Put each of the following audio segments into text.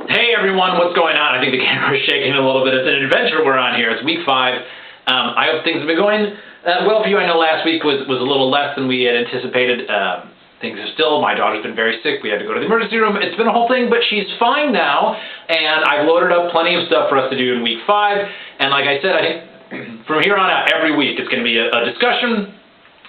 Hey everyone, what's going on? I think the camera is shaking a little bit. It's an adventure we're on here. It's week 5. I hope things have been going well for you. I know last week was a little less than we had anticipated. Things are still, my daughter's been very sick. We had to go to the emergency room. It's been a whole thing, but she's fine now. And I've loaded up plenty of stuff for us to do in week 5. And like I said, I think from here on out, every week, it's going to be a discussion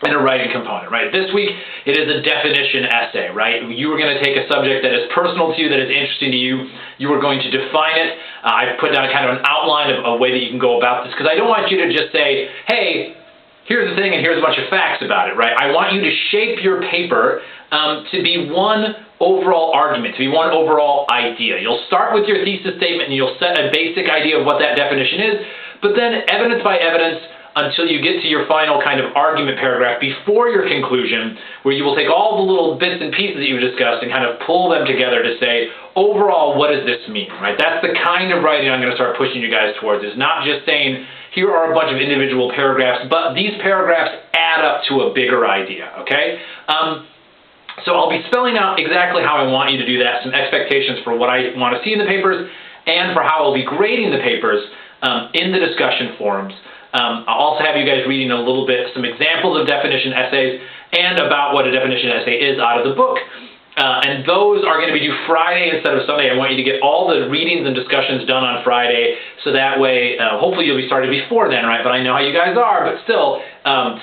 and a writing component, right? This week, it is a definition essay, right? You are going to take a subject that is personal to you, that is interesting to you. You are going to define it. I've put down kind of an outline of a way that you can go about this, because I don't want you to just say, hey, here's the thing and here's a bunch of facts about it, right? I want you to shape your paper to be one overall argument, to be one overall idea. You'll start with your thesis statement and you'll set a basic idea of what that definition is, but then evidence by evidence, until you get to your final kind of argument paragraph before your conclusion, where you will take all the little bits and pieces that you've discussed and kind of pull them together to say, overall, what does this mean, right? That's the kind of writing I'm going to start pushing you guys towards. It's not just saying, here are a bunch of individual paragraphs, but these paragraphs add up to a bigger idea, okay? So I'll be spelling out exactly how I want you to do that, some expectations for what I want to see in the papers, and for how I'll be grading the papers in the discussion forums. I'll also have you guys reading a little bit, some examples of definition essays and about what a definition essay is out of the book. And those are going to be due Friday instead of Sunday. I want you to get all the readings and discussions done on Friday, so that way, hopefully you'll be started before then, right? But I know how you guys are, but still,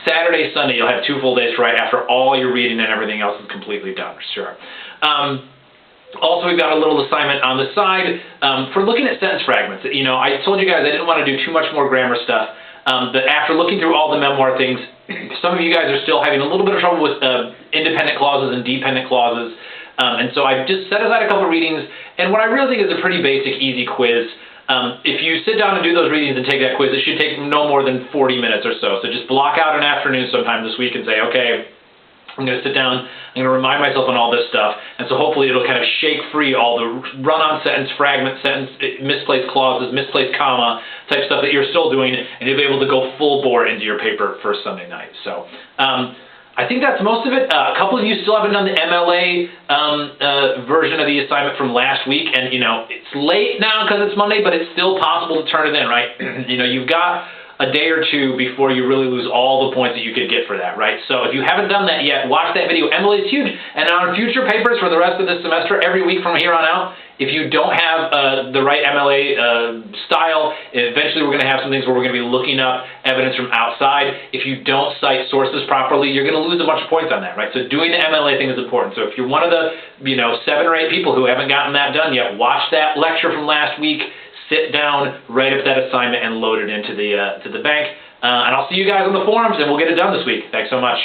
Saturday, Sunday, you'll have 2 full days to write after all your reading and everything else is completely done, sure. Also, we've got a little assignment on the side for looking at sentence fragments. You know, I told you guys I didn't want to do too much more grammar stuff. But after looking through all the memoir things, some of you guys are still having a little bit of trouble with independent clauses and dependent clauses. And so I've just set aside a couple of readings, and what I really think is a pretty basic, easy quiz. If you sit down and do those readings and take that quiz, it should take no more than 40 minutes or so. So just block out an afternoon sometime this week and say, okay, I'm going to sit down, I'm going to remind myself on all this stuff, and so hopefully it'll kind of shake free all the run-on sentence, fragment sentence, misplaced clauses, misplaced comma type stuff that you're still doing, and you'll be able to go full bore into your paper for Sunday night. So I think that's most of it. A couple of you still haven't done the MLA version of the assignment from last week, and you know, it's late now because it's Monday, but it's still possible to turn it in, right? You know, you've got a day or two before you really lose all the points that you could get for that, right? So if you haven't done that yet, watch that video. MLA is huge. And on future papers for the rest of this semester, every week from here on out, if you don't have the right MLA style, eventually we're going to have some things where we're going to be looking up evidence from outside. If you don't cite sources properly, you're going to lose a bunch of points on that, right? So doing the MLA thing is important. So if you're one of the 7 or 8 people who haven't gotten that done yet, watch that lecture from last week. Sit down, write up that assignment, and load it into the bank. And I'll see you guys on the forums, and we'll get it done this week. Thanks so much.